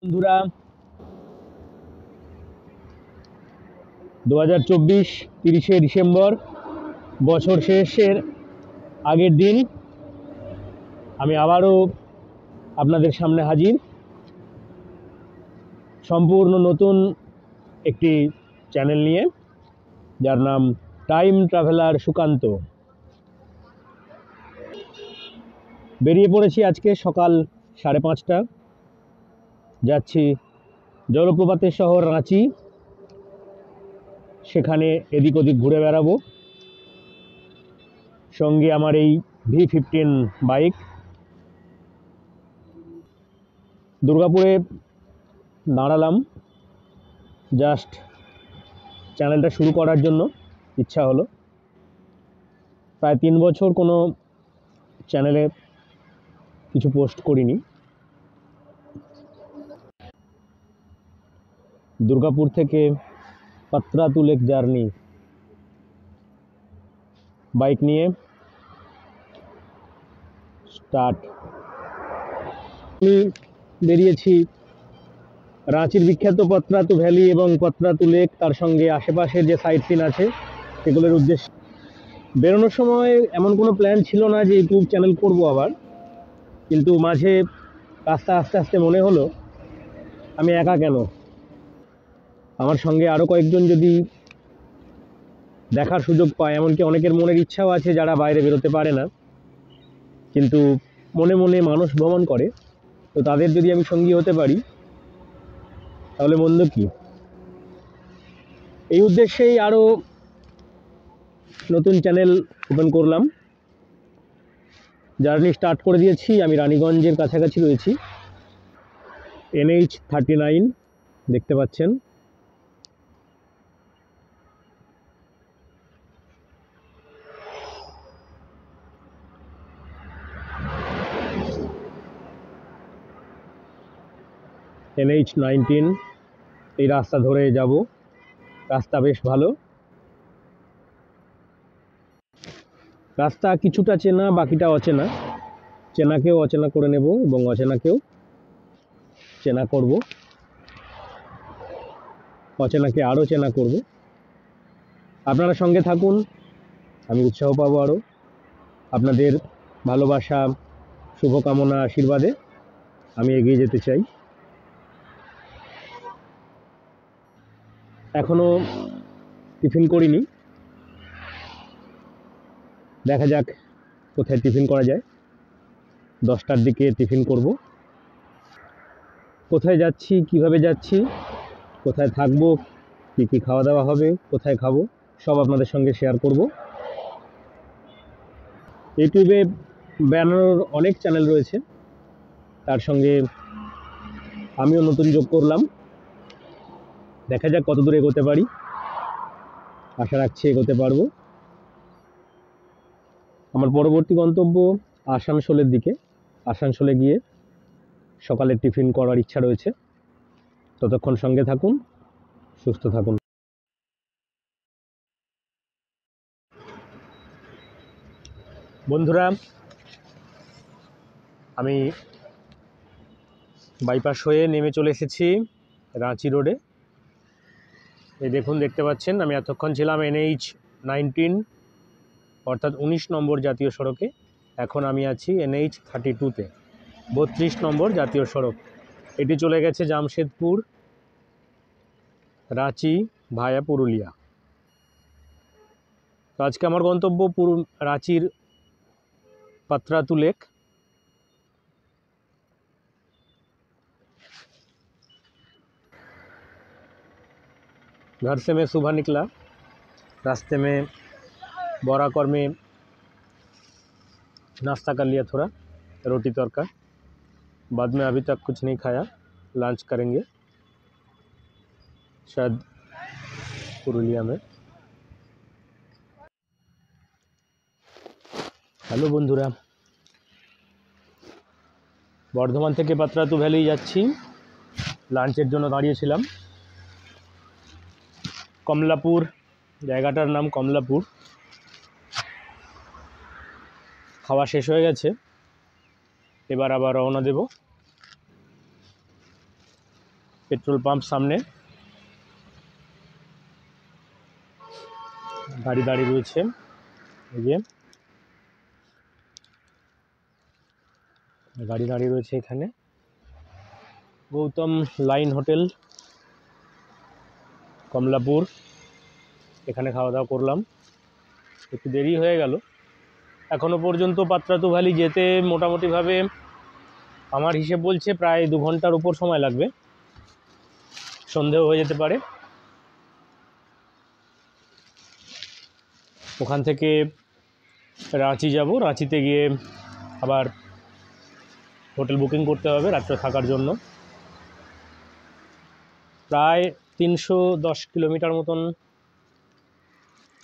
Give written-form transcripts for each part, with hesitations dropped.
বন্ধুরা, 2024 30শে ডিসেম্বর, বছর শেষের আগের দিন আমি আবারও আপনাদের সামনে হাজির, সম্পূর্ণ নতুন একটি চ্যানেল নিয়ে, যার নাম টাইম ট্রাভেলার সুকান্ত। বেরিয়ে পড়েছি আজকে সকাল 5:30। যাচ্ছি জলপ্রপাতের শহর রাঁচি। সেখানে এদিক ওদিক ঘুরে বেড়াবো, সঙ্গে আমার এই V15 বাইক। দুর্গাপুরে দাঁড়ালাম জাস্ট চ্যানেলটা শুরু করার জন্য, ইচ্ছা হলো। প্রায় 3 বছর কোনো চ্যানেলে কিছু পোস্ট করিনি। দুর্গাপুর থেকে পাত্রাতু লেক জার্নি বাইক নিয়ে স্টার্ট। আমি বেরিয়েছি রাঁচির বিখ্যাত পাত্রাতু ভ্যালি এবং পাত্রাতু লেক, তার সঙ্গে আশেপাশের যে সাইট সিন আছে সেগুলোর উদ্দেশ্যে। বেরোনোর সময় এমন কোনো প্ল্যান ছিল না যে ইউটিউব চ্যানেল করব আবার, কিন্তু মাঝে রাস্তা আস্তে আস্তে মনে হলো আমি একা কেন, আমার সঙ্গে আরও কয়েকজন যদি দেখার সুযোগ পায়। এমনকি অনেকের মনের ইচ্ছাও আছে যারা বাইরে বেরোতে পারে না, কিন্তু মনে মনে মানুষ ভ্রমণ করে, তো তাদের যদি আমি সঙ্গী হতে পারি তাহলে মন্দ কি। এই উদ্দেশ্যেই আরও নতুন চ্যানেল ওপেন করলাম, জার্নি স্টার্ট করে দিয়েছি। আমি রানীগঞ্জের কাছাকাছি রয়েছি, NH39 দেখতে পাচ্ছেন। NH19 এই রাস্তা ধরে যাব, রাস্তা বেশ ভালো। রাস্তা কিছুটা চেনা, বাকিটা অচেনা। চেনাকেও অচেনা করে নেব এবং অচেনাকেও চেনা করব, অচেনাকে আরও চেনা করব। আপনারা সঙ্গে থাকুন, আমি উৎসাহ পাবো আরও। আপনাদের ভালোবাসা, শুভকামনা, আশীর্বাদে আমি এগিয়ে যেতে চাই। এখনও টিফিন করিনি, দেখা যাক কোথায় টিফিন করা যায়। 10টার দিকে টিফিন করব। কোথায় যাচ্ছি, কিভাবে যাচ্ছি, কোথায় থাকবো, কী কী খাওয়া দাওয়া হবে, কোথায় খাবো, সব আপনাদের সঙ্গে শেয়ার করব। ইউটিউবে বেড়ানোর অনেক চ্যানেল রয়েছে, তার সঙ্গে আমিও নতুন যোগ করলাম। দেখা যাক কত দূর এগোতে পারি, আশা রাখছি এগোতে পারবো। আমার পরবর্তী গন্তব্য আসানসোলের দিকে। আসানসোলে গিয়ে সকালের টিফিন করার ইচ্ছা রয়েছে। ততক্ষণ সঙ্গে থাকুন, সুস্থ থাকুন। বন্ধুরা, আমি বাইপাস হয়ে নেমে চলে এসেছি রাঁচি রোডে। এই দেখুন, দেখতে পাচ্ছেন আমি এতক্ষণ ছিলাম NH19 অর্থাৎ 19 নম্বর জাতীয় সড়কে। এখন আমি আছি NH32-তে, 32 নম্বর জাতীয় সড়ক। এটি চলে গেছে জামশেদপুর, রাঁচি ভায়া পুরুলিয়া। তো আজকে আমার গন্তব্য রাঁচির পাত্রাতু লেক। घर से मैं सुबह निकला, रास्ते में बोराकर में नाश्ता कर लिया, थोड़ा रोटी तड़का। बाद में अभी तक कुछ नहीं खाया, लंच करेंगे शायद पुरुलिया में। হ্যালো বন্ধুরা, বর্ধমান থেকে পাত্রাতু ভ্যালি যাচ্ছি। লাঞ্চের জন্য দাঁড়িয়েছিলাম। কমলাপুর, জায়গাটার নাম কমলাপুর। খাওয়া শেষ হয়ে গেছে, এবার আবার রওনা দেব। পেট্রোল পাম্প সামনে গাড়ি দাঁড়িয়ে রয়েছে। এই যে গাড়ি দাঁড়িয়ে রয়েছে এখানে। গৌতম লাইন হোটেল কমলাপুর, এখানে খাওয়া দাওয়া করলাম। একটু দেরি হয়ে গেল। এখনও পর্যন্ত পাত্রাতু ভ্যালি যেতে মোটামুটিভাবে আমার হিসেব বলছে প্রায় 2 ঘন্টার উপর সময় লাগবে, সন্ধেও হয়ে যেতে পারে। ওখান থেকে রাঁচি যাব, রাঁচিতে গিয়ে আবার হোটেল বুকিং করতে হবে রাত্রে থাকার জন্য। প্রায় 310 কিলোমিটার মতন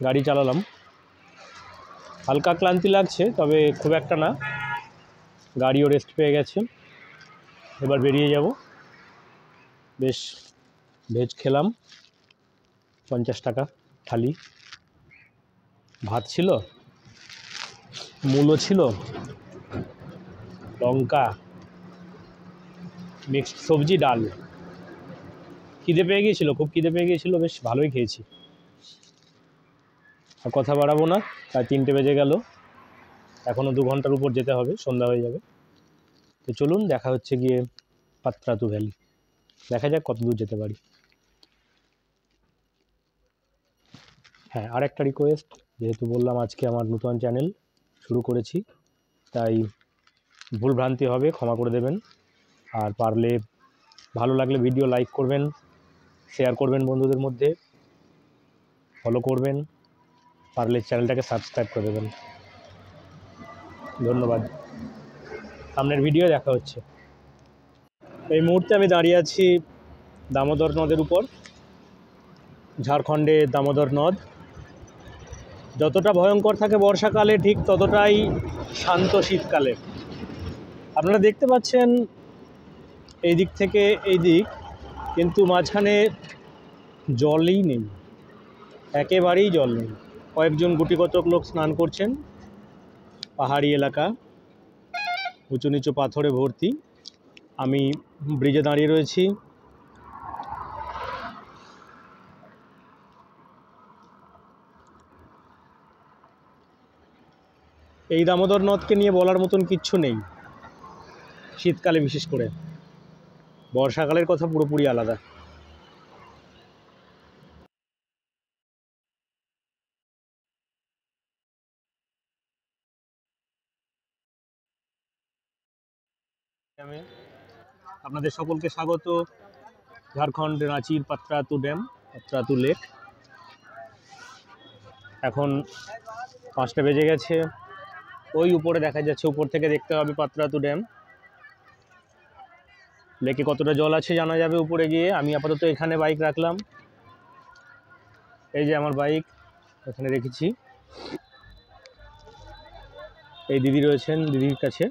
গাড়ি চালালাম। হালকা ক্লান্তি লাগছে, তবে খুব একটা না, গাড়িও রেস্ট পেয়ে গেছে। এবার বেরিয়ে যাব। বেশ ভেজ খেলাম, 50 টাকা থালি। ভাত ছিল, মূলো ছিল, লঙ্কা, মিক্সড সবজি, ডাল। খিদে পেয়ে গিয়েছিল, খুব খিদে পেয়ে গিয়েছিল, বেশ ভালোই খেয়েছি। আর কথা বাড়াবো না, প্রায় 3টে বেজে গেল। এখনও 2 ঘন্টার উপর যেতে হবে, সন্ধ্যা হয়ে যাবে। তো চলুন, দেখা হচ্ছে গিয়ে পাত্রাতু ভ্যালি। দেখা যাক কত দূর যেতে পারি। হ্যাঁ, আরেকটা রিকোয়েস্ট, যেহেতু বললাম আজকে আমার নতুন চ্যানেল শুরু করেছি, তাই ভুলভ্রান্তি হবে, ক্ষমা করে দেবেন। আর পারলে ভালো লাগলে ভিডিও লাইক করবেন, শেয়ার করবেন বন্ধুদের মধ্যে, ফলো করবেন, পারলে চ্যানেলটাকে সাবস্ক্রাইব করে দেবেন। ধন্যবাদ। সামনের ভিডিও দেখা হচ্ছে। এই মুহূর্তে আমি দাঁড়িয়ে আছি দামোদর নদের উপর। ঝাড়খণ্ডে দামোদর নদ যতটা ভয়ঙ্কর থাকে বর্ষাকালে, ঠিক ততটাই শান্ত শীতকালে। আপনারা দেখতে পাচ্ছেন এই দিক থেকে এই দিক, কিন্তু মাঝখানে জলই নেই, একেবারেই জল নেই। কয়েকজন গুটিকতক লোক স্নান করছেন। পাহাড়ি এলাকা, উঁচু নিচু পাথরে ভর্তি। আমি ব্রিজে দাঁড়িয়ে রয়েছি। এই দামোদর নদকে নিয়ে বলার মতন কিচ্ছু নেই, শীতকালে বিশেষ করে। বর্ষাকালের কথা পুরোপুরি আলাদা। আমি আপনাদের সকলকে স্বাগত ঝাড়খণ্ড রাঁচির পাত্রাতু ড্যাম, পাত্রাতু লেক। এখন 5টা বেজে গেছে। ওই উপরে দেখা যাচ্ছে, উপর থেকে দেখতে হবে পাত্রাতু ড্যাম। লেকে কতটা জল আছে জানা যাবে উপরে গিয়ে। আমি আপাতত এখানে বাইক রাখলাম। এই যে আমার বাইক এখানে রেখেছি। এই দিদি রয়েছেন, দিদির কাছে।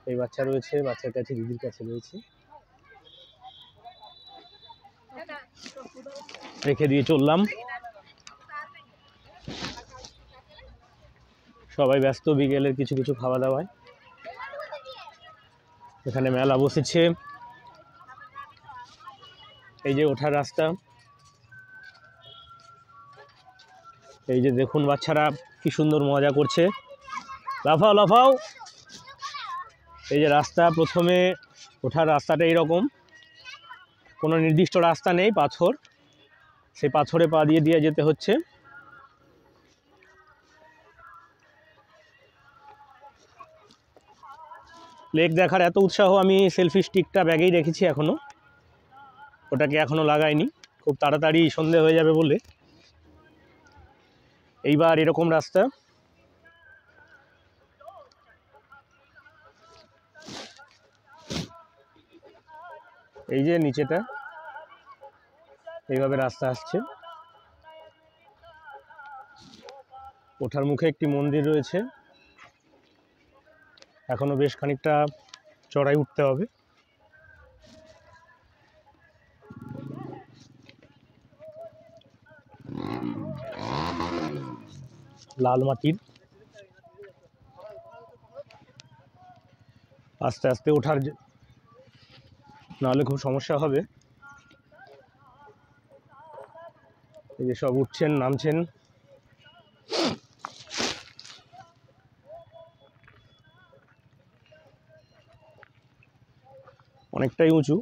এই বাচ্চা রয়েছে, বাচ্চার কাছে, দিদির কাছে রয়েছে। রেখে দিয়ে চললাম। সবাই ব্যস্ত বিকেলের কিছু কিছু খাওয়া দাওয়ায়। এখানে মেলা বসেছে। এই যে ওঠার রাস্তা। এই যে দেখুন বাচ্চারা কি সুন্দর মজা করছে, লাফাও লাফাও। এই যে রাস্তা, প্রথমে ওঠার রাস্তাটা এইরকম, কোনো নির্দিষ্ট রাস্তা নেই, পাথর। সেই পাথরে পা দিয়ে দিয়ে যেতে হচ্ছে। লেক দেখার এত উৎসাহ, আমি সেলফি স্টিকটা ব্যাগেই রেখেছি এখনো, ওটাকে এখনো লাগাইনি। খুব তাড়াতাড়ি সন্ধে হয়ে যাবে বলে। এইবার এরকম রাস্তা। এই যে নিচেটা, এইভাবে রাস্তা আসছে। ওঠার মুখে একটি মন্দির রয়েছে। এখনো বেশ খানিকটা চড়াই উঠতে হবে। লাল মাটির, আস্তে আস্তে ওঠার নাহলে খুব সমস্যা হবে। এই যে সব উঠছেন নামছেন। অনেকটাই উঁচু,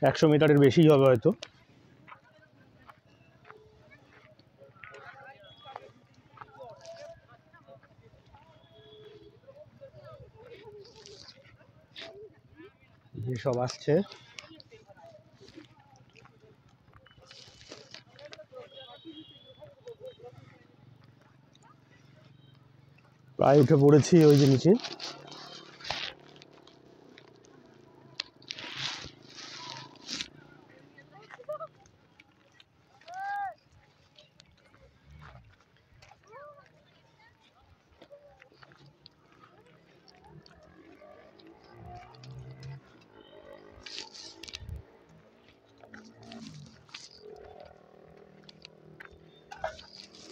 100 মিটারের বেশি হবে হয়তো। সব আসছে। প্রায় উঠে পড়েছি ওই যে নিচে।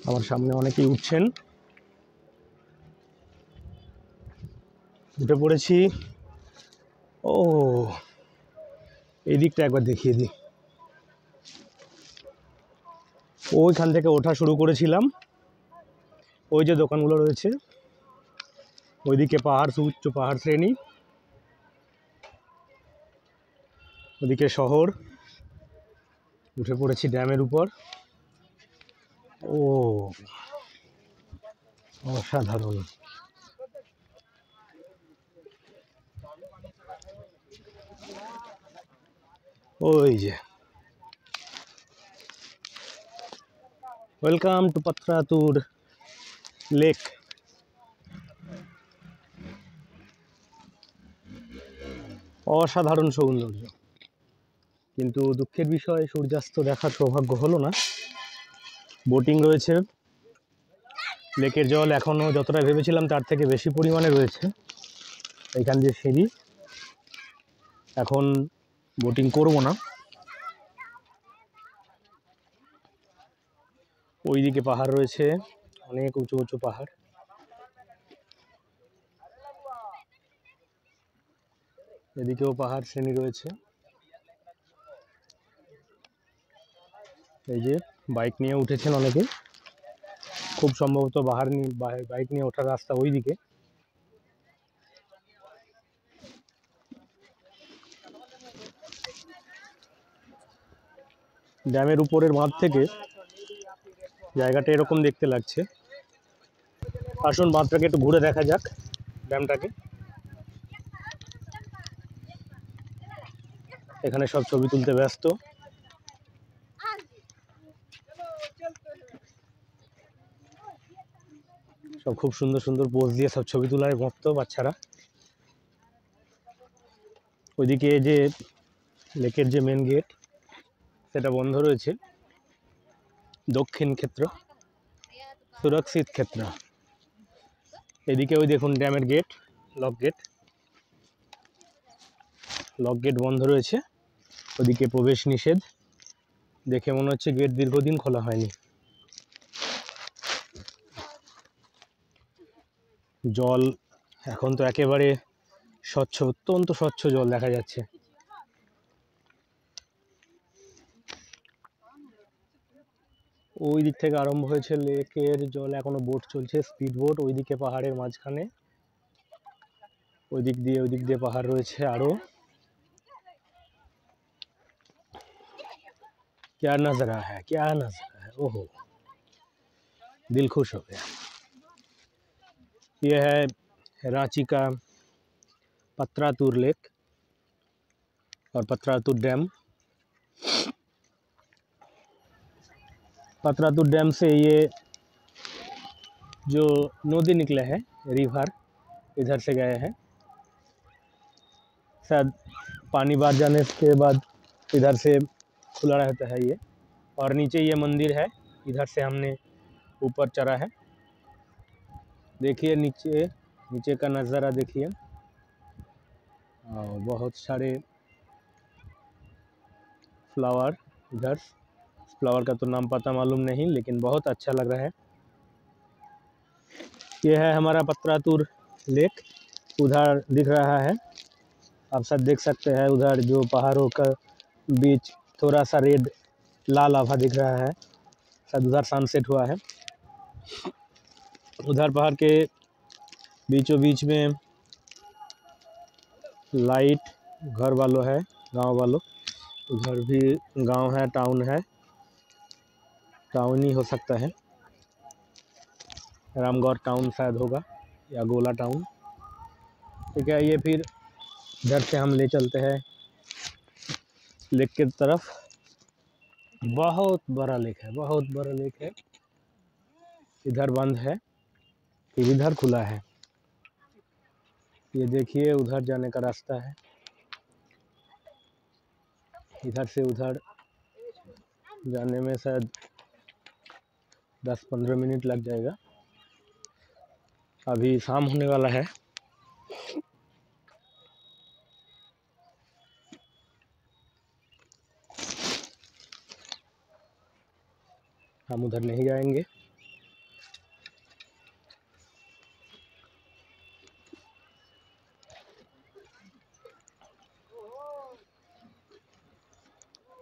আমার সামনে অনেকেই উঠছেন। উঠে পড়েছি। ও এই দিকটা একবার দেখিয়ে দিই। ওইখান থেকে ওঠা শুরু করেছিলাম। ওই যে দোকানগুলো রয়েছে, ওইদিকে পাহাড়, সুউচ্চ পাহাড় শ্রেণী, ওদিকে শহর। উঠে পড়েছি ড্যামের উপর। ও অসাধারণ। ওই যে ওয়েলকাম টু পাত্রাতুর লেক। অসাধারণ সৌন্দর্য, কিন্তু দুঃখের বিষয় সূর্যাস্ত দেখার সৌভাগ্য হলো না। বোটিং রয়েছে। লেকের জল এখনও যতটা ভেবেছিলাম তার থেকে বেশি পরিমাণে রয়েছে। এখান দিয়ে সিঁড়ি। এখন বোটিং করব না। ওইদিকে পাহাড় রয়েছে, অনেক উঁচু উঁচু পাহাড়। এদিকেও পাহাড় শ্রেণী রয়েছে। এই যে বাইক নিয়ে উঠেছেন অনেকে, খুব সম্ভবত বাইক নিয়ে ওঠার রাস্তা ওইদিকে। ড্যামের উপরের মাঠ থেকে জায়গাটা এরকম দেখতে লাগছে। আসুন বাঁধটাকে একটু ঘুরে দেখা যাক, ড্যামটাকে। এখানে সব ছবি তুলতে ব্যস্ত। সব খুব সুন্দর সুন্দর পোজ দিয়ে সব ছবি তোলায় মস্ত বাচ্চারা। ওইদিকে যে লেকের যে মেন গেট, সেটা বন্ধ রয়েছে। দক্ষিণ ক্ষেত্র, সুরক্ষিত ক্ষেত্র। এদিকে ওই দেখুন ড্যামের গেট, লক গেট বন্ধ রয়েছে। ওদিকে প্রবেশ নিষেধ। দেখে মনে হচ্ছে গেট দীর্ঘদিন খোলা হয়নি। জল এখন তো একেবারে স্বচ্ছ, অত্যন্ত স্বচ্ছ জল দেখা যাচ্ছে। ওই দিক থেকে আরম্ভ হয়েছে লেকের জল, এখনো বোট চলছে, স্পিড বোট। ওইদিকে পাহাড়ের মাঝখানে, ওই দিক দিয়ে পাহাড় রয়েছে আরো। क्या नज़ारा है, क्या नज़ारा है, ओहो दिल खुश हो गया। यह है रांची का पत्रातूर लेक और पत्रातूर डैम। पत्रातूर डैम से ये जो नदी निकले हैं, रिवर, इधर से गए हैं। शायद पानी बाढ़ जाने के बाद इधर से खुला रहता है ये। और नीचे ये मंदिर है, इधर से हमने ऊपर चढ़ा है। देखिए नीचे का नज़ारा देखिए। बहुत सारे फ्लावर इधर। फ्लावर का तो नाम पता मालूम नहीं, लेकिन बहुत अच्छा लग रहा है। ये है हमारा पत्रातूर लेक। उधर दिख रहा है, आप सब देख सकते हैं उधर जो पहाड़ों का बीच थोड़ा सा रेड लाल आभा दिख रहा है, शायद उधर सनसेट हुआ है। उधर पहाड़ के बीचों बीच में लाइट घर वालों है, गांव वालों, उधर भी गांव है, टाउन है, टाउन ही हो सकता है, रामगढ़ टाउन शायद होगा या गोला टाउन। ठीक है, ये फिर इधर से हम ले चलते हैं लेक की तरफ। बहुत बड़ा लेक है, बहुत बड़ा लेक है। इधर बंद है, फिर इधर खुला है। ये देखिए उधर जाने का रास्ता है, इधर से उधर जाने में शायद 10-15 मिनट लग जाएगा। अभी शाम होने वाला है। हम उधर नहीं जाएंगे।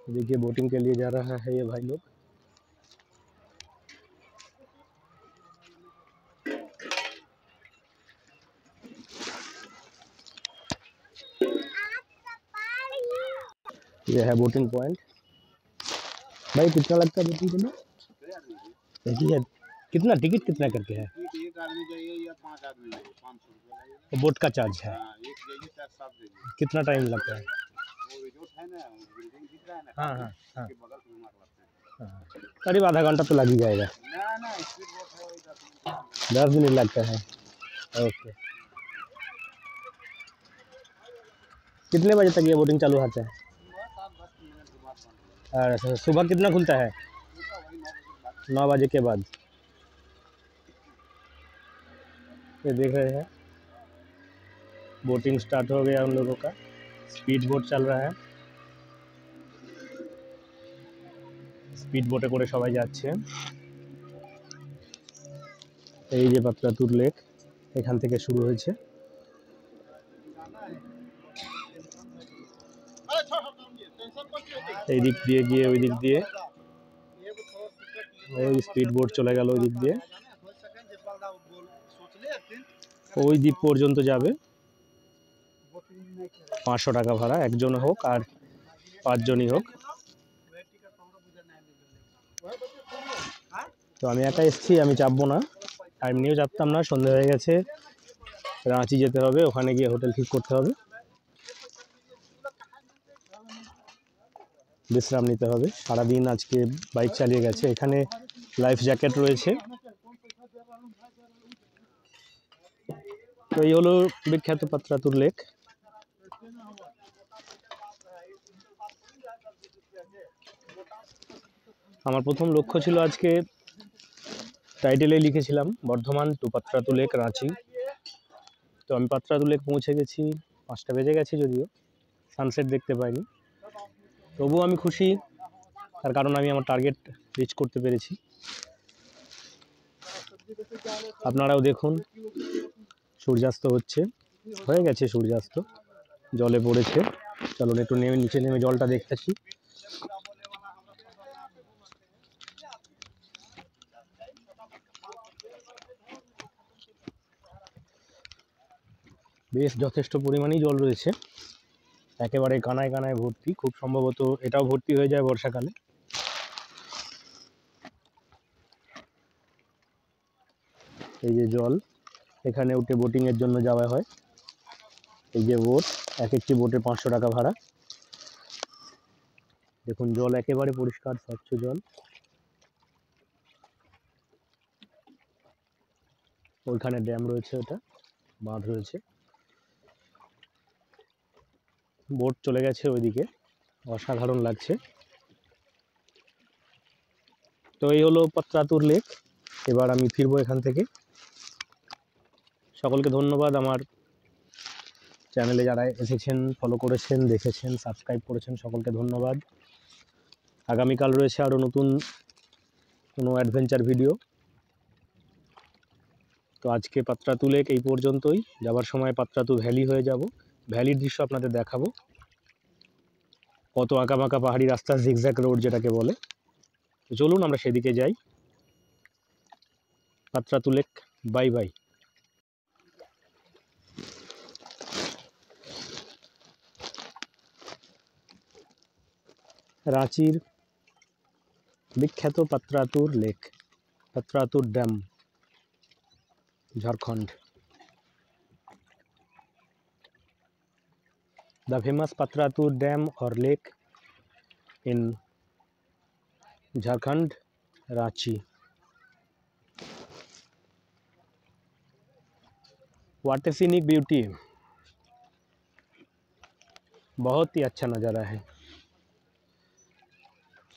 देखिए बोटिंग के लिए जा रहा है ये भाई लोग। ये है बोटिंग पॉइंट। भाई कितना लगता है बोटिंग के लिए? देखिए कितना टिकट कितना करके है? एक आदमी जाइए या 5 आदमी जाइए 500 रुपये लगेगा। बोट का चार्ज है? एक जाइए 4-7 जाइए। कितना टाइम लगता है? वो रिजोर्ट है ना, बिल्डिंग दिख रहा है ना, हाँ हाँ हाँ, उसके बगल से घुमा के लगता है। करीब आधा घंटा तो लग ही जाएगा। ना स्पीड बोट है, वही 10 मिनट लगता है। ओके, कितने बजे तक ये बोटिंग चालू होता है? 7-10 मिनट के बाद बंद होगा। और सुबह कितना खुलता है? वही 9 बजे 9 बजे के बाद। ये देख रहे हैं बोटिंग स्टार्ट हो गया उन लोगों का, स्पीड बोट चल रहा है। स्पीड बोटे করে সবাই যাচ্ছে। এই যে পাত্রাতুর লেক, এখান থেকে শুরু হয়েছে। এই দিক দিয়ে গিয়ে ওই দিক দিয়ে ওই স্পিড বোট চলে গেল ওই দিক দিয়ে, ওই দ্বীপ পর্যন্ত যাবে। 500 টাকা ভাড়া, একজন হোক আর 5 জনই হোক। তো আমি একা এসেছি, আমি চাপবো না, টাইম নিয়েও চাপতাম না। সন্ধ্যা হয়ে গেছে, রাঁচি যেতে হবে, ওখানে গিয়ে হোটেল ঠিক করতে হবে, বিশ্রাম নিতে হবে। সারাদিন আজকে বাইক চালিয়ে গেছে। এখানে লাইফ জ্যাকেট রয়েছে। তো এই হলো বিখ্যাত পাত্রাতুর লেক। আমার প্রথম লক্ষ্য ছিল, আজকে টাইটেলে লিখেছিলাম বর্ধমান টু পাত্রাতু লেক রাঁচি। তো আমি পাত্রাতু লেক পৌঁছে গেছি, 5টা বেজে গেছে, যদিও সানসেট দেখতে পাইনি। তবুও আমি খুশি, তার কারণ আমি আমার টার্গেট রিচ করতে পেরেছি। আপনারাও দেখুন সূর্যাস্ত হচ্ছে, হয়ে গেছে সূর্যাস্ত, জলে পড়েছে। চলুন একটু নেমে নিচে নেমে জলটা দেখতেছি। বেশ যথেষ্ট পরিমাণেই জল রয়েছে, একেবারে কানায় কানায় ভর্তি। খুব সম্ভবত এটাও ভর্তি হয়ে যায় বর্ষাকালে। এই যে জল, এখানে উঠে বোটিংয়ের জন্য যাওয়া হয়। এই যে বোট, এক একটি বোটে 500 টাকা ভাড়া। দেখুন জল একেবারে পরিষ্কার স্বচ্ছ জল। ওইখানে ড্যাম রয়েছে, ওটা বাঁধ রয়েছে। বোট চলে গেছে ওইদিকে, অসাধারণ লাগছে। তো এই হলো পাত্রাতুর লেক। এবার আমি ফিরবো এখান থেকে। সকলকে ধন্যবাদ, আমার চ্যানেলে যারা এসেছেন, ফলো করেছেন, দেখেছেন, সাবস্ক্রাইব করেছেন, সকলকে ধন্যবাদ। আগামীকাল রয়েছে আরও নতুন কোনো অ্যাডভেঞ্চার ভিডিও। তো আজকে পাত্রাতু লেক এই পর্যন্তই। যাবার সময় পাত্রাতু ভ্যালি হয়ে যাব, ভ্যালির দৃশ্য আপনাদের দেখাবো। কত আঁকাবাঁকা পাহাড়ি রাস্তা, জিগজ্যাগ রোড যেটাকে বলে। তো চলুন আমরা সেদিকে যাই। Patratu lake, bye bye. রাঁচির বিখ্যাত পাত্রাতুর লেক, পাত্রাতুর dam, Jharkhand. The famous Patratur Dam or lake in Jharkhand, Ranchi. What a scenic beauty, बहुत ही अच्छा नज़ारा है।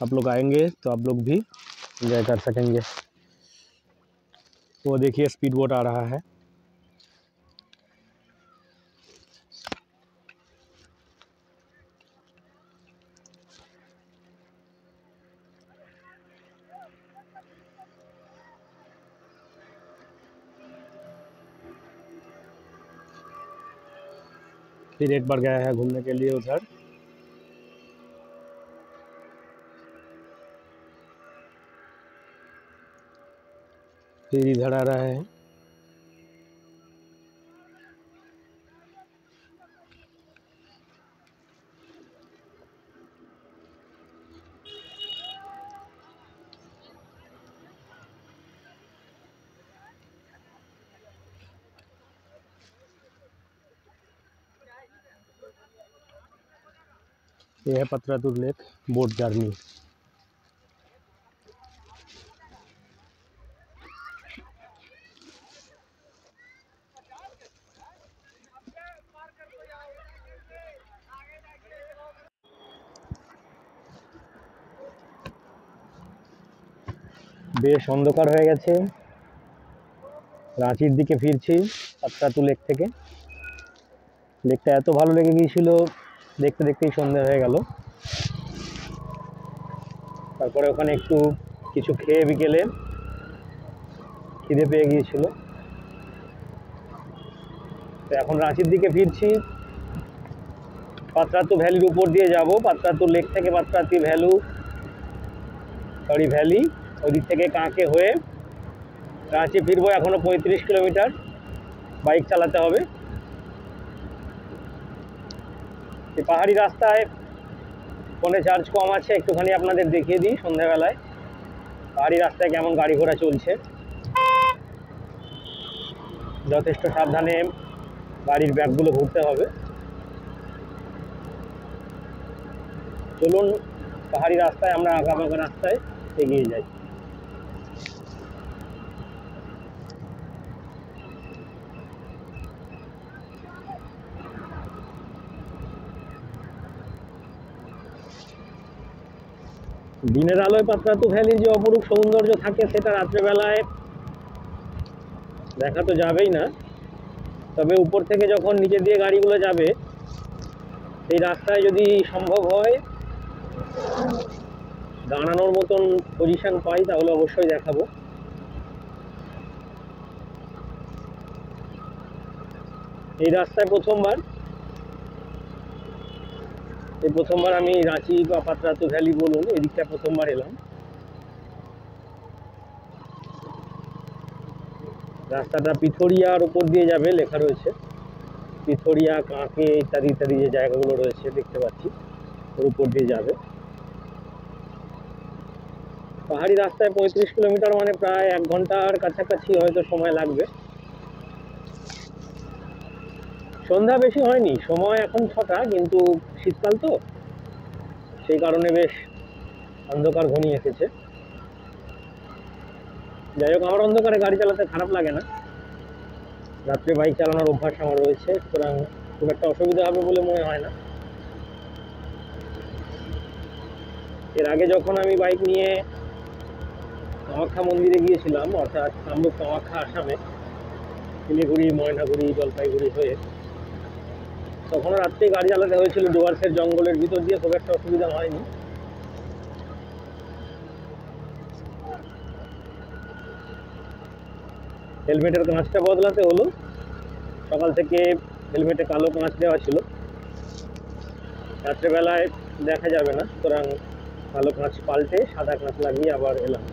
आप लोग आएंगे तो आप लोग भी एंजॉय कर सकेंगे। वो देखिए स्पीड बोट आ रहा है। फिर एक बार गया है घूमने के लिए उधर। फिर इधर आ रहा है। यह है पात्रातुर लेक बोट जर्नी। বেশ অন্ধকার হয়ে গেছে, রাঁচির দিকে ফিরছি পাত্রাতু লেক থেকে। লেকটা এত ভালো লেগে গিয়েছিল, দেখতে দেখতেই সন্ধ্যা হয়ে গেল। তারপরে ওখানে একটু কিছু খেয়ে বিকেলে খিদে পেয়ে গিয়েছিল। তো এখন রাঁচির দিকে ফিরছি। পাত্রাতু ভ্যালির উপর দিয়ে যাব, পাত্রাতু লেক থেকে পাত্রাতু ভ্যালি, ওদিক থেকে কাঁকে হয়ে রাঁচি ফিরবো। এখনো 35 কিলোমিটার বাইক চালাতে হবে। এই পাহাড়ি রাস্তায় ফোনে চার্জ কম আছে, একটুখানি আপনাদের দেখিয়ে দিই সন্ধ্যাবেলায় পাহাড়ি রাস্তায় কেমন গাড়ি ঘোড়া চলছে। যথেষ্ট সাবধানে গাড়ির ব্যাগগুলো ঘুরতে হবে। চলুন পাহাড়ি রাস্তায় আমরা আঁকাবাঁকা রাস্তায় এগিয়ে যাই। দিনের আলোয় পাত্রাতু ভ্যালির যে অপরূপ সৌন্দর্য থাকে সেটা রাত্রেবেলায় দেখা তো যাবেই না। তবে উপর থেকে যখন নিচে দিয়ে গাড়িগুলো যাবে, সেই রাস্তায় যদি সম্ভব হয় দাঁড়ানোর মতন পজিশন পাই তাহলে অবশ্যই দেখাবো। এই রাস্তায় প্রথমবার আমি রাঁচি বা পাত্রাতু ভ্যালি বলুন, এদিকটা প্রথমবার এলাম। রাস্তাটা পিথোরিয়ার উপর দিয়ে যাবে লেখা রয়েছে, পিথোরিয়া, কাঁকে ইত্যাদি ইত্যাদি যে জায়গাগুলো রয়েছে দেখতে পাচ্ছি ওর উপর দিয়ে যাবে। পাহাড়ি রাস্তায় 35 কিলোমিটার মানে প্রায় 1 ঘন্টার কাছাকাছি হয়তো সময় লাগবে। সন্ধ্যা বেশি হয়নি, সময় এখন 6টা, কিন্তু শীতকাল তো সেই কারণে বেশ অন্ধকার ঘনিয়ে এসেছে। যাই হোক, আমার অন্ধকারে গাড়ি চালাতে খারাপ লাগে না, রাত্রে বাইক চালানোর অভ্যাস আমার রয়েছে, সুতরাং খুব একটা অসুবিধা হবে বলে মনে হয় না। এর আগে যখন আমি বাইক নিয়ে কামাখ্যা মন্দিরে গিয়েছিলাম, অর্থাৎ কামরূপ কামাখ্যা আসামে, শিলিগুড়ি, ময়নাগুড়ি, জলপাইগুড়ি হয়ে, তখন রাত্রে গাড়ি চালাতে হয়েছিল ডুয়ার্সের জঙ্গলের ভিতর দিয়ে, খুব একটা অসুবিধা হয়নি। হেলমেটের কাঁচটা বদলাতে হলো। সকাল থেকে হেলমেটে কালো কাঁচ দেওয়া ছিল, রাত্রেবেলায় দেখা যাবে না, সুতরাং কালো কাঁচ পাল্টে সাদা কাঁচ লাগিয়ে আবার এলাম।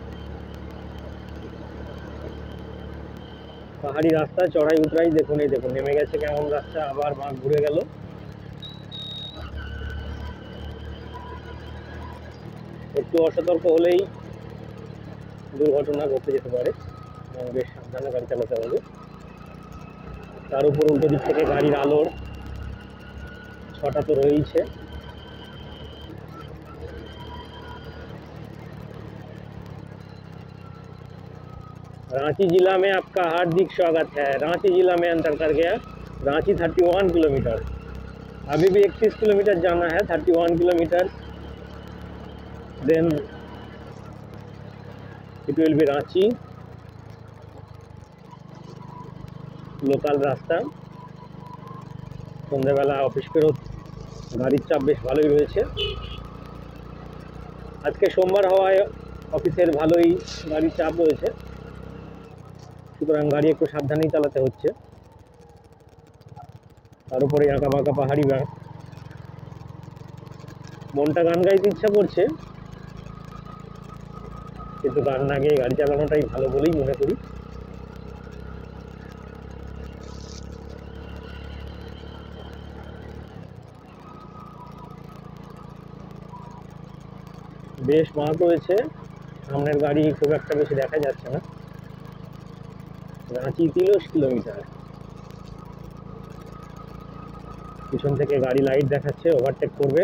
পাহাড়ি রাস্তা, চড়াই উতরাই, দেখুন এই দেখুন নেমে গেছে কেমন রাস্তা, আবার বাঁক ঘুরে গেল। একটু অসতর্ক হলেই দুর্ঘটনা ঘটে যেতে পারে, বেশ সাবধানে গাড়ি চালাতে হবে। তার উপর উল্টো দিক থেকে গাড়ির আলোর ছটা তো রয়েইছে। रांची जिला में आपका हार्दिक स्वागत है। रांची जिला में अंतर कर गया रांची 31 किलोमीटर, अभी भी 31 किलोमीटर जाना है, 31 kilometre, then it will be Ranchi. Local रास्ता, সন্ধ্যাবেলা অফিস ফেরত গাড়ির চাপ বেশ ভালোই রয়েছে। আজকে সোমবার হওয়ায় অফিসের ভালোই গাড়ির চাপ রয়েছে, সুতরাং গাড়ি একটু সাবধানেই চালাতে হচ্ছে। তার উপরে আঁকা বাঁকা পাহাড়ি বাঁক, মনটা গান গাইতে ইচ্ছা করছে, কিন্তু গান না গিয়ে গাড়ি চালানোটাই ভালো বলেই মনে করি। বেশ বাঁক রয়েছে, সামনের গাড়ি খুব একটা বেশি দেখা যাচ্ছে না। রাঁচি 30 কিলোমিটার, পিছন থেকে গাড়ি লাইট দেখাচ্ছে, ওভারটেক করবে,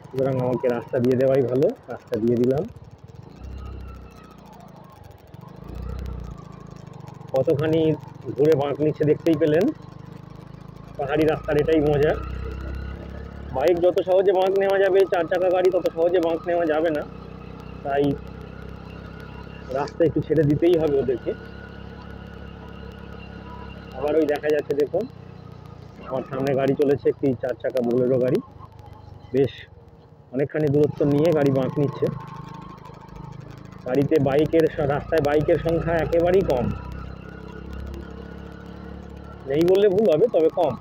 সুতরাং আমাকে রাস্তা দিয়ে দেওয়াই ভালো, রাস্তা দিয়ে দিলাম। কতখানি ঘুরে বাঁক নিচ্ছে দেখতেই পেলেন। পাহাড়ি রাস্তার এটাই মজা, বাইক যত সহজে বাঁক নেওয়া যাবে, 4 চাকা গাড়ি তত সহজে বাঁক নেওয়া যাবে না, তাই রাস্তা একটু ছেড়ে দিতেই হবে ওদেরকে। আবার ওই দেখা যাচ্ছে দেখুন, আমার সামনে গাড়ি চলেছে, একটি 4 চাকা বোলেরো গাড়ি, বেশ অনেকখানি দূরত্ব নিয়ে গাড়ি বাঁক নিচ্ছে। গাড়িতে রাস্তায় বাইকের সংখ্যা একেবারেই কম, নেই বললে ভুল হবে, তবে কম।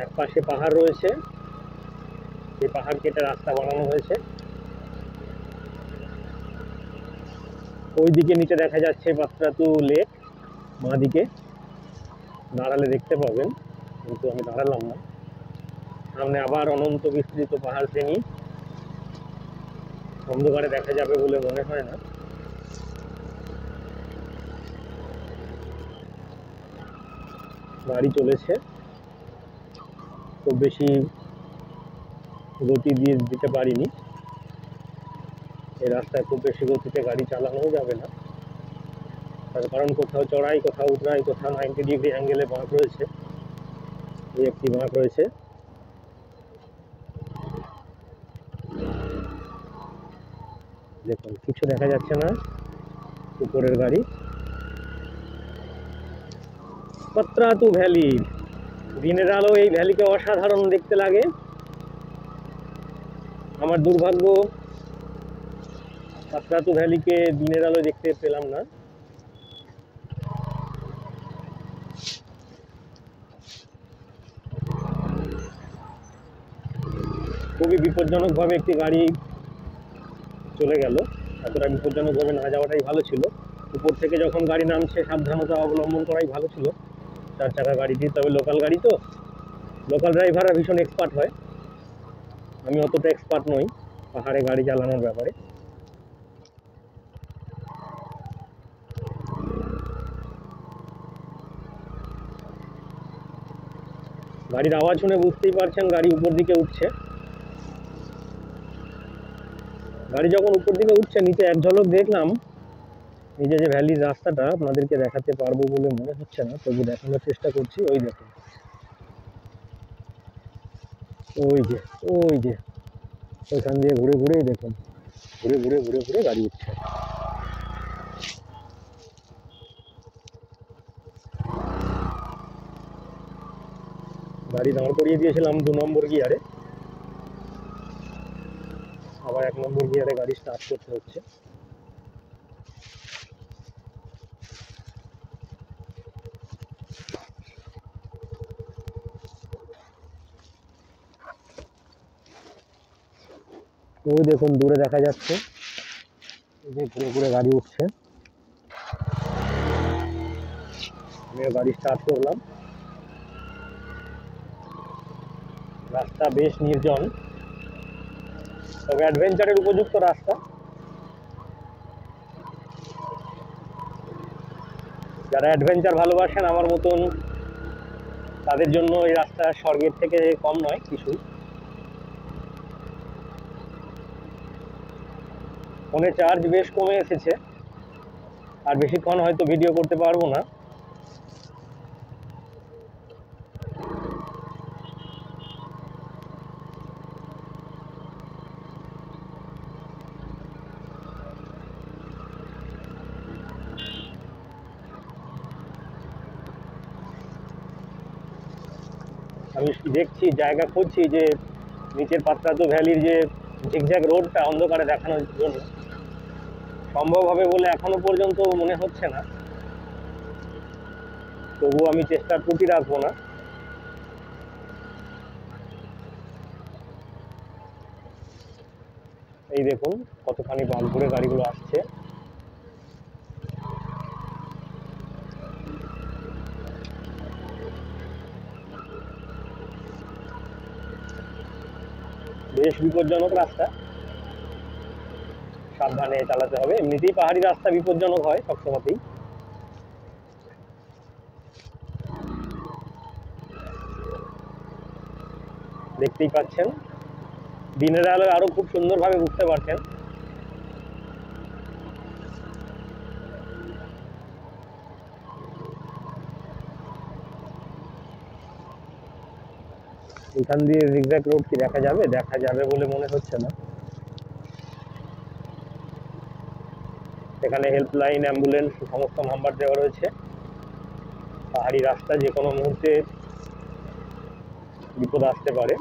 এক পাশে পাহাড় রয়েছে, এই পাহাড় কেটে রাস্তা বানানো হয়েছে। ওইদিকে নিচে দেখা যাচ্ছে পাত্রাতু লেক, মাদিকে দাঁড়ালে দেখতে পাবেন, কিন্তু আমি দাঁড়ালাম না। সামনে আবার অনন্ত বিস্তৃত পাহাড় শ্রেণী, অন্ধকারে দেখা যাবে বলে মনে হয় না। গাড়ি চলেছে, খুব বেশি গতি দিয়ে দিতে পারিনি, এই রাস্তায় খুব বেশি গতিতে গাড়ি চালানোও যাবে না, তার কারণ কোথাও চড়াই, কোথাও উতরাই, কোথাও 90 ডিগ্রি অ্যাঙ্গেলে বাঁক রয়েছে। এই একটি বাঁক রয়েছে, দেখুন কিছু দেখা যাচ্ছে না, উপরের গাড়ি। পাত্রাতু ভ্যালি, দিনের আলো এই ভ্যালিকে অসাধারণ দেখতে লাগে। আমার দুর্ভাগ্য, পাত্রাতু ভ্যালিকে দিনের আলো দেখতে পেলাম না। খুবই বিপজ্জনকভাবে একটি গাড়ি চলে গেল, এতটা বিপজ্জনকভাবে না যাওয়াটাই ভালো ছিল। উপর থেকে যখন গাড়ি নামছে সাবধানতা অবলম্বন করাই ভালো ছিল 4 চাকা গাড়িটি। তবে লোকাল গাড়ি তো, লোকাল ড্রাইভাররা ভীষণ এক্সপার্ট হয়, আমি অতটা এক্সপার্ট নই পাহাড়ে গাড়ি চালানোর ব্যাপারে। গাড়ির আওয়াজ শুনে বুঝতেই পারছেন গাড়ি উপর দিকে উঠছে। গাড়ি যখন উপর দিকে উঠছে, নিচে এক ঝলক দেখলাম, নিচে যে ভ্যালির রাস্তাটা আপনাদেরকে দেখাতে পারবো বলে মনে হচ্ছে না, তবু দেখানোর চেষ্টা করছি। ওই দেখুন, ওই যে ওইখান দিয়ে ঘুরে ঘুরেই দেখুন, ঘুরে ঘুরে ঘুরে ঘুরে গাড়ি উঠছে। গাড়ি দাঁড় করিয়ে দিয়েছিলাম 2 নম্বর গিয়ারে, আবার 1 নম্বর গিয়ারে গাড়ি স্টার্ট করতে হচ্ছে। ওই দেখুন দূরে দেখা যাচ্ছে, এই যে ঘুরে ঘুরে গাড়ি উঠছে। আমিও গাড়ি স্টার্ট করলাম। রাস্তা বেশ নির্জন, তবে অ্যাডভেঞ্চারের উপযুক্ত রাস্তা। যারা অ্যাডভেঞ্চার ভালোবাসেন আমার মতন, তাদের জন্য এই রাস্তা স্বর্গের থেকে কম নয় কিছু। ফোনে চার্জ বেশ কমে এসেছে, আর বেশিক্ষণ হয়তো ভিডিও করতে পারবো না। আমি দেখছি, জায়গা খুঁজছি যে নিচের পাত্রাতু ভ্যালির যে ঝিকঝ্যাক রোডটা অন্ধকারে দেখানোর জন্য সম্ভব হবে বলে এখনো পর্যন্ত মনে হচ্ছে না, তবু আমি চেষ্টার ত্রুটি রাখবো না। এই দেখুন কতখানি বাঁক ঘুরে গাড়িগুলো আসছে। বেশ বিপজ্জনক রাস্তা, সাবধানে চালাতে হবে। এমনিতেই পাহাড়ি রাস্তা বিপজ্জনক হয় সবসময়তেই। দেখতেই পাচ্ছেন, দিনের আলোয় আরো খুব সুন্দরভাবে বুঝতে পারছেন। এখান দিয়ে জিগজ্যাগ রোড কি দেখা যাবে? দেখা যাবে বলে মনে হচ্ছে না। এখানে হেল্পলাইন, অ্যাম্বুলেন্স সমস্ত নাম্বার দেওয়া রয়েছে। পাহাড়ি রাস্তা, যে কোনো মুহূর্তে বিপদ আসতে পারে।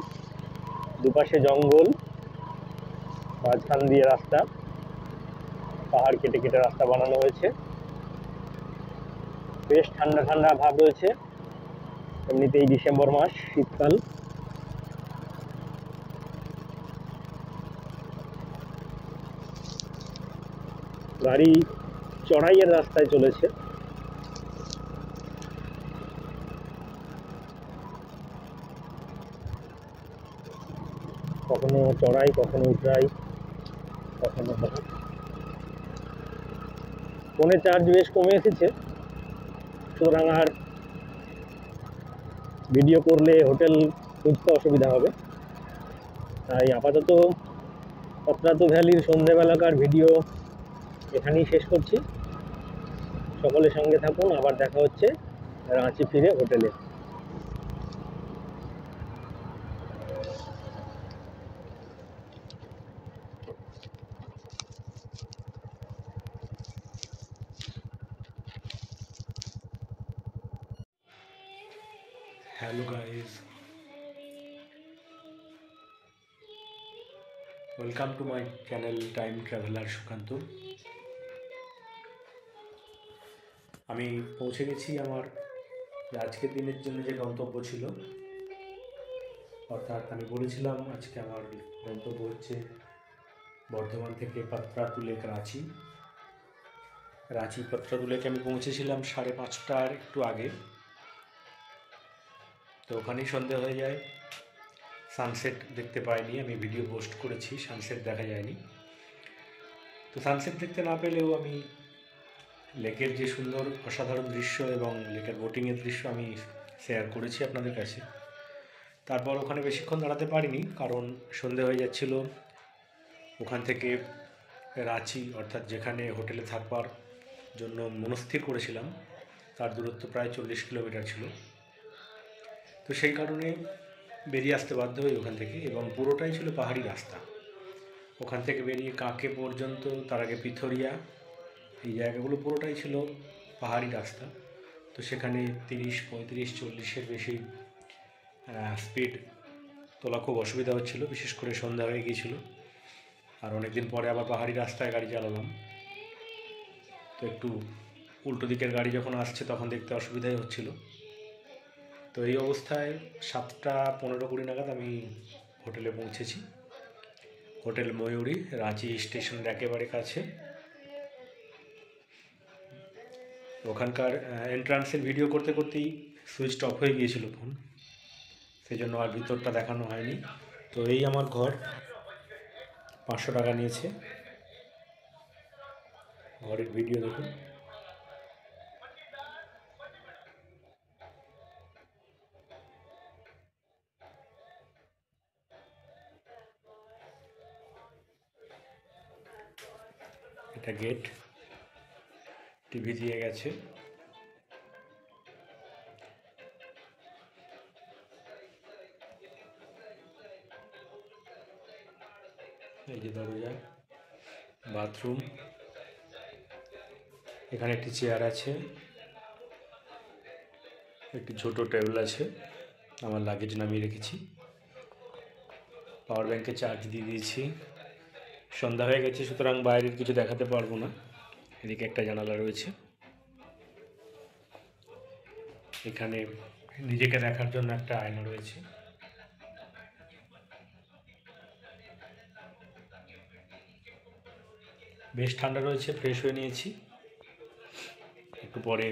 দুপাশে জঙ্গল, মাঝখান দিয়ে রাস্তা, পাহাড় কেটে কেটে রাস্তা বানানো হয়েছে। বেশ ঠান্ডা ঠান্ডা ভাব রয়েছে, এমনিতেই ডিসেম্বর মাস, শীতকাল। গাড়ি চড়াইয়ের রাস্তায় চলেছে। কখনো চড়াই, কখনো উতরাই, কখনো ফোনে চার্জ বেশ কমে এসেছে, সুতরাং আর ভিডিও করলে হোটেল খুঁজতে অসুবিধা হবে। তাই আপাতত পাত্রাতু ভ্যালির সন্ধ্যেবেলাকার ভিডিও এখানেই শেষ করছি। সকলের সঙ্গে থাকুন, আবার দেখা হচ্ছে রাঁচি ফিরে হোটেলে। Hello guys, welcome to my channel Time Traveler Sukanta. আমি পৌঁছে গেছি আমার আজকের দিনের জন্য যে গন্তব্য ছিল, অর্থাৎ আমি বলেছিলাম আজকে আমার গন্তব্য হচ্ছে বর্ধমান থেকে পাত্রাতু লেক রাঁচি। রাঁচি পাত্রাতু লেকে আমি পৌঁছেছিলাম 5:30টার একটু আগে। তো ওখানেই সন্ধে হয়ে যায়, সানসেট দেখতে পাইনি। আমি ভিডিও পোস্ট করেছি, সানসেট দেখা যায়নি। তো সানসেট দেখতে না পেলেও আমি লেকের যে সুন্দর অসাধারণ দৃশ্য এবং লেকের বোটিংয়ের দৃশ্য আমি শেয়ার করেছি আপনাদের কাছে। তারপর ওখানে বেশিক্ষণ দাঁড়াতে পারিনি, কারণ সন্ধে হয়ে যাচ্ছিল। ওখান থেকে রাঁচি, অর্থাৎ যেখানে হোটেলে থাকবার জন্য মনস্থির করেছিলাম, তার দূরত্ব প্রায় 40 কিলোমিটার ছিল। তো সেই কারণে বেরিয়ে আসতে বাধ্য হই ওখান থেকে, এবং পুরোটাই ছিল পাহাড়ি রাস্তা। ওখান থেকে বেরিয়ে কাঁকে পর্যন্ত, তার আগে পিথরিয়া, এই জায়গাগুলো পুরোটাই ছিল পাহাড়ি রাস্তা। তো সেখানে 30, 35, 40-এর বেশি স্পিড তোলা খুব অসুবিধা হচ্ছিল, বিশেষ করে সন্ধ্যা হয়ে গিয়েছিল। আর অনেক দিন পরে আবার পাহাড়ি রাস্তায় গাড়ি চালালাম, তো একটু উল্টো দিকের গাড়ি যখন আসছে তখন দেখতে অসুবিধাই হচ্ছিল। তো এই অবস্থায় 7:15-20 নাগাদ আমি হোটেলে পৌঁছেছি। হোটেল ময়ূরী, রাঁচি স্টেশনের একেবারে কাছে। ওখানকার এন্ট্রান্সের ভিডিও করতে করতেই সুইচ অফ হয়ে গিয়েছিল ফোন, সেই জন্য আর ভিতরটা দেখানো হয়নি। তো এই আমার ঘর, 500 টাকা নিয়েছে। ঘরের ভিডিও দেখুন। এটা গেট, টিভি দিয়ে গেছে। এই যে দরজা, বাথরুম, এখানে একটি চেয়ার আছে, একটি ছোট টেবিল আছে, আমার লাগেজ নামিয়ে রেখেছি। পাওয়ার ব্যাংকে চার্জ দিয়ে দিয়েছি। সন্ধ্যা হয়ে গেছে, সুতরাং বাইরের কিছু দেখাতে পারবো না। এদিকে একটা জানালা রয়েছে, এখানে নিজেকে দেখার জন্য একটা আয়না রয়েছে। বেশ ঠান্ডা রয়েছে, ফ্রেশ হয়ে নিয়েছি। একটু পরে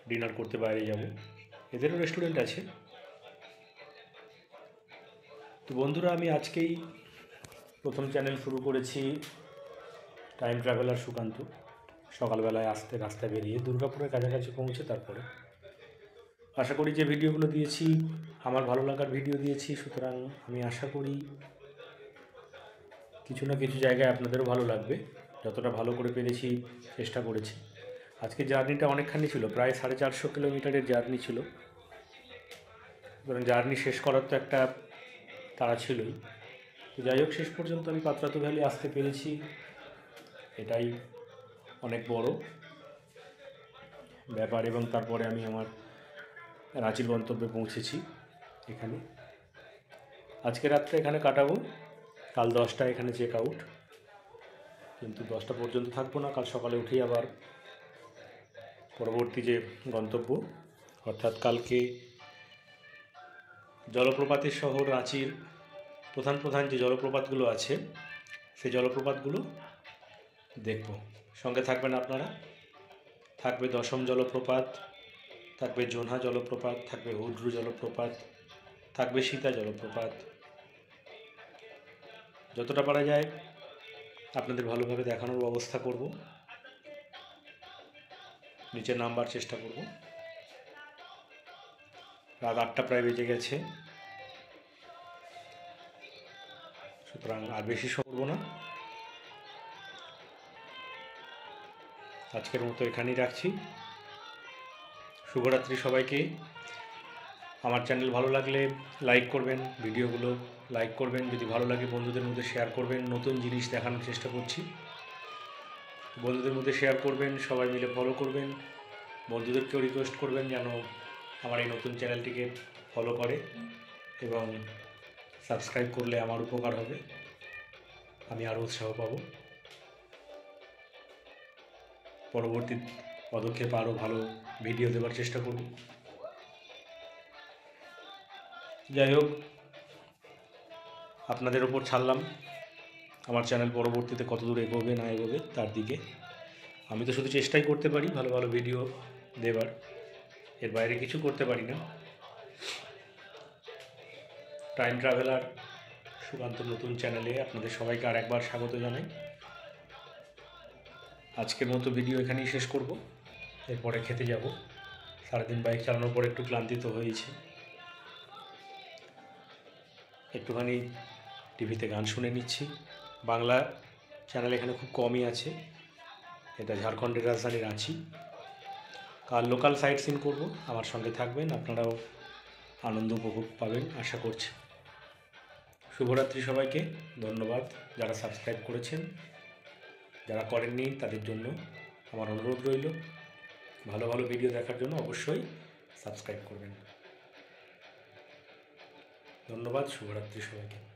ডিনার করতে বাইরে যাব, এদেরও রেস্টুরেন্ট আছে। তো বন্ধুরা, আমি আজকেই প্রথম চ্যানেল শুরু করেছি, টাইম ট্রাভেলার সুকান্ত। সকালবেলায় আসতে রাস্তায় বেরিয়ে দুর্গাপুরের কাছাকাছি পৌঁছে তারপরে আশা করি যে ভিডিওগুলো দিয়েছি আমার ভালো লাগার ভিডিও দিয়েছি, সুতরাং আমি আশা করি কিছু না কিছু জায়গায় আপনাদেরও ভালো লাগবে। যতটা ভালো করে পেরেছি চেষ্টা করেছি। আজকে জার্নিটা অনেকখানি ছিল, প্রায় 450 কিলোমিটারের জার্নি ছিল। সুতরাং জার্নি শেষ করার তো একটা তাড়া ছিলই। তো যাই হোক, শেষ পর্যন্ত আমি পাত্রাতু ভ্যালি আসতে পেরেছি, এটাই অনেক বড় ব্যাপার। এবং তারপরে আমি আমার রাঁচির গন্তব্যে পৌঁছেছি। এখানে আজকে রাতটা এখানে কাটাবো, কাল 10টায় এখানে চেক আউট। কিন্তু 10টা পর্যন্ত থাকবো না, কাল সকালে উঠেই আবার পরবর্তী যে গন্তব্য, অর্থাৎ কালকে জলপ্রপাতের শহর রাঁচির প্রধান প্রধান যে জলপ্রপাতগুলো আছে সেই জলপ্রপাতগুলো দেখব। সঙ্গে থাকবেন আপনারা। থাকবে দশম জলপ্রপাত, থাকবে জোনহা জলপ্রপাত, থাকবে হুড্রু জলপ্রপাত, থাকবে সীতা জলপ্রপাত। যতটা পারা যায় আপনাদের ভালোভাবে দেখানোর ব্যবস্থা করব, নিচে নামবার চেষ্টা করব। রাত 8টা প্রায় বেজে গেছে, সুতরাং আর বেশি করব না। আজকের মতো এখানেই রাখছি। শুভরাত্রি সবাইকে। আমার চ্যানেল ভালো লাগলে লাইক করবেন, ভিডিওগুলো লাইক করবেন, যদি ভালো লাগে বন্ধুদের মধ্যে শেয়ার করবেন। নতুন জিনিস দেখানোর চেষ্টা করছি, বন্ধুদের মধ্যে শেয়ার করবেন, সবাই মিলে ফলো করবেন। বন্ধুদেরকেও রিকোয়েস্ট করবেন যেন আমার এই নতুন চ্যানেলটিকে ফলো করে এবং সাবস্ক্রাইব করলে আমার উপকার হবে, আমি আরও উৎসাহ পাব। পরবর্তী পদক্ষেপ আরও ভালো ভিডিও দেওয়ার চেষ্টা করব। যাই হোক, আপনাদের ওপর ছাড়লাম আমার চ্যানেল পরবর্তীতে কত দূর এগোবে না এগোবে তার দিকে। আমি তো শুধু চেষ্টাই করতে পারি ভালো ভালো ভিডিও দেবার, এর বাইরে কিছু করতে পারি না। টাইম ট্রাভেলার সুকান্ত নতুন চ্যানেলে আপনাদের সবাইকে আর একবার স্বাগত জানাই। আজকের মতো ভিডিও এখানেই শেষ করব, এরপরে খেতে যাব। সারাদিন বাইক চালানোর পর একটু ক্লান্তিত হয়েছে, একটুখানি টিভিতে গান শুনে নিচ্ছি। বাংলা চ্যানেল এখানে খুব কমই আছে, এটা ঝাড়খণ্ডের রাজধানী রাঁচি। কাল লোকাল সাইট সিন করবো, আমার সঙ্গে থাকবেন, আপনারাও আনন্দ উপভোগ পাবেন আশা করছি। শুভরাত্রি সবাইকে, ধন্যবাদ যারা সাবস্ক্রাইব করেছেন, যারা করেননি তাদের জন্য আমার অনুরোধ রইল ভালো ভালো ভিডিও দেখার জন্য অবশ্যই সাবস্ক্রাইব করবেন। ধন্যবাদ, শুভরাত্রি সবাইকে।